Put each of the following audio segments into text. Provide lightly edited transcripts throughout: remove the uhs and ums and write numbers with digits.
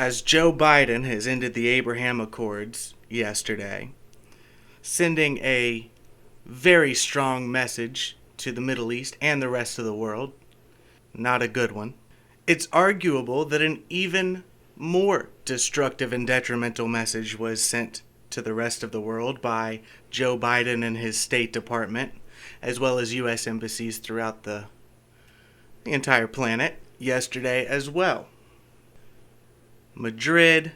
as Joe Biden has ended the Abraham Accords yesterday, sending a very strong message to the Middle East and the rest of the world. Not a good one. It's arguable that an even more destructive and detrimental message was sent to the rest of the world by Joe Biden and his State Department, as well as U.S. embassies throughout the entire planet yesterday as well. Madrid,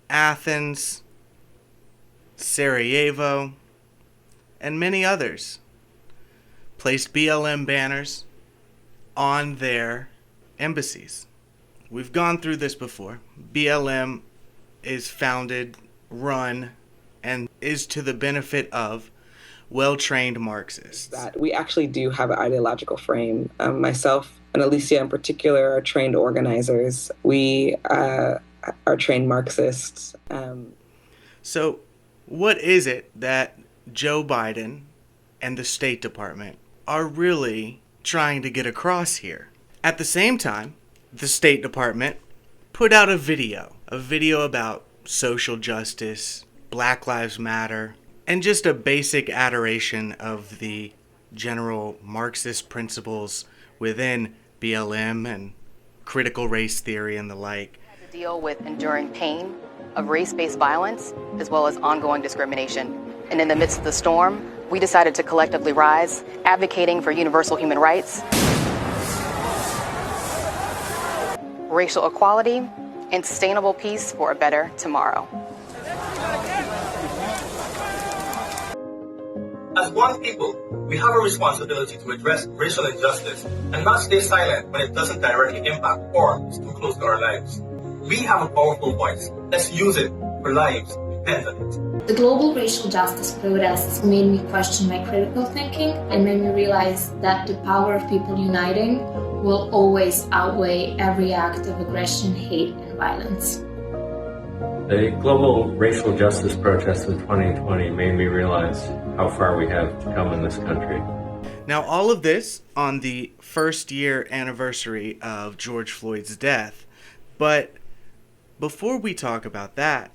Athens, Sarajevo, and many others placed BLM banners on their embassies. We've gone through this before. BLM is founded, run, and is to the benefit of well-trained Marxists. That we actually do have an ideological frame. Myself and Alicia in particular are trained organizers. We are trained Marxists. So what is it that Joe Biden and the State Department are really trying to get across here? At the same time, the State Department put out a video about social justice, Black Lives Matter, and just a basic adoration of the general Marxist principles within BLM and critical race theory and the like. To deal with enduring pain of race-based violence as well as ongoing discrimination. And in the midst of the storm, we decided to collectively rise, advocating for universal human rights, racial equality, and sustainable peace for a better tomorrow. As one people, we have a responsibility to address racial injustice and not stay silent when it doesn't directly impact or is too close to our lives. We have a powerful voice. Let's use it for lives depend on it. The global racial justice protests made me question my critical thinking and made me realize that the power of people uniting will always outweigh every act of aggression, hate, and violence. The global racial justice protests in 2020 made me realize how far we have come in this country. Now, all of this on the first year anniversary of George Floyd's death. But before we talk about that,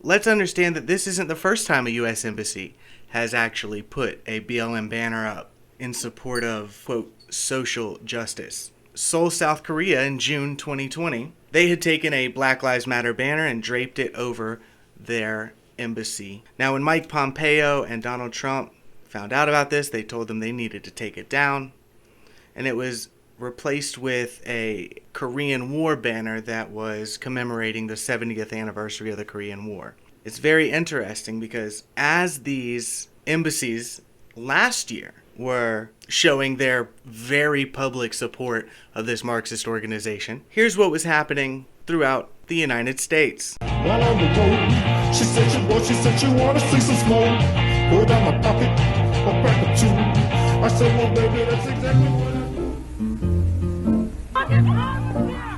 let's understand that this isn't the first time a U.S. embassy has actually put a BLM banner up in support of, quote, social justice. Seoul, South Korea in June 2020, they had taken a Black Lives Matter banner and draped it over their embassy. Now, when Mike Pompeo and Donald Trump found out about this, they told them they needed to take it down, and it was replaced with a Korean War banner that was commemorating the 70th anniversary of the Korean War. It's very interesting because as these embassies last year were showing their very public support of this Marxist organization, here's what was happening throughout the United States. While on the road, she said she wanna see some smoke. Go down my pocket, a pack of two. I said, well, baby, that's exactly what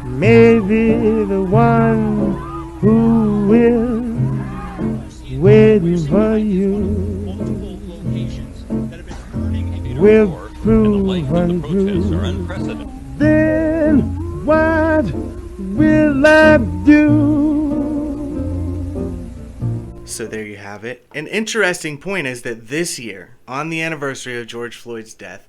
maybe the one who is waiting for you will prove untrue. Then what will I do? So there you have it. An interesting point is that this year, on the anniversary of George Floyd's death,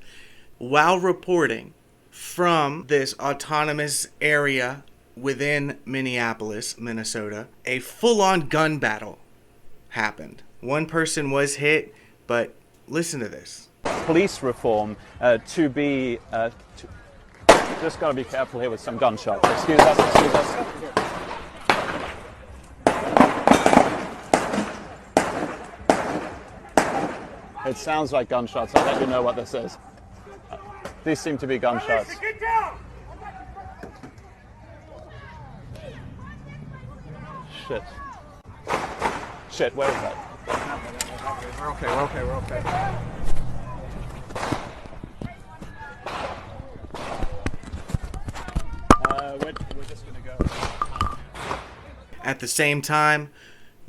while reporting from this autonomous area within Minneapolis, Minnesota, a full-on gun battle happened. One person was hit, but listen to this. Police reform to be... just got to be careful here with some gunshots. Excuse us. It sounds like gunshots. I'll let you know what this is. These seem to be gunshots. Get down! Shit, where is that? We're okay. We're just going to go. At the same time,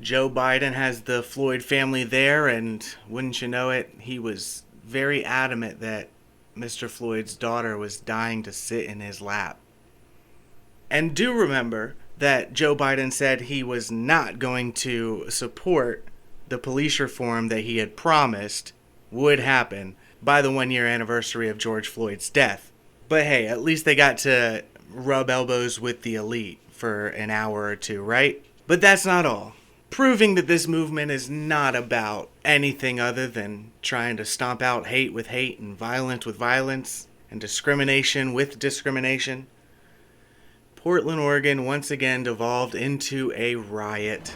Joe Biden has the Floyd family there, and wouldn't you know it, he was very adamant that Mr. Floyd's daughter was dying to sit in his lap. And do remember that Joe Biden said he was not going to support the police reform that he had promised would happen by the 1-year anniversary of George Floyd's death. But hey, at least they got to rub elbows with the elite for an hour or two, right? But that's not all. Proving that this movement is not about anything other than trying to stomp out hate with hate and violence with violence and discrimination with discrimination. Portland, Oregon once again devolved into a riot.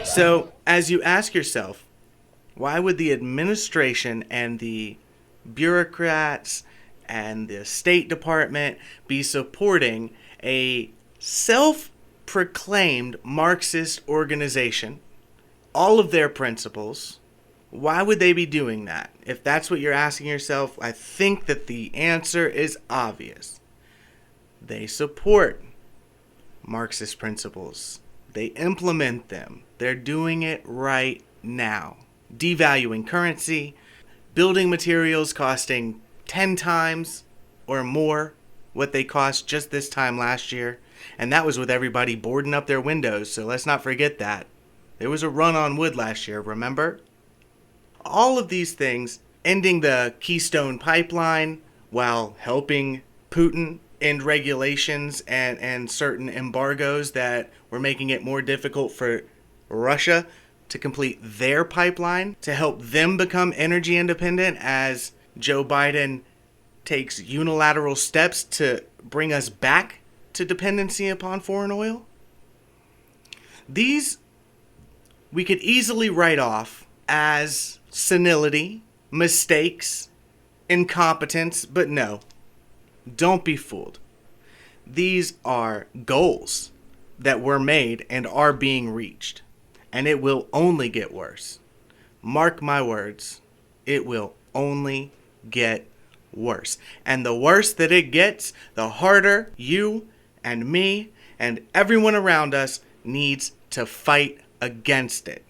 So, as you ask yourself, why would the administration and the bureaucrats and the State Department be supporting a self-proclaimed Marxist organization, all of their principles? Why would they be doing that? If that's what you're asking yourself, I think that the answer is obvious. They support Marxist principles. They implement them. They're doing it right now. Devaluing currency, building materials costing 10 times or more what they cost just this time last year. And that was with everybody boarding up their windows, so let's not forget that. There was a run on wood last year, remember? All of these things, ending the Keystone Pipeline while helping Putin end regulations and certain embargoes that were making it more difficult for Russia to complete their pipeline to help them become energy independent as Joe Biden takes unilateral steps to bring us back to dependency upon foreign oil. These we could easily write off as senility, mistakes, incompetence, but no. Don't be fooled. These are goals that were made and are being reached. And it will only get worse. Mark my words. It will only get worse. And the worse that it gets, the harder you and me and everyone around us needs to fight against it.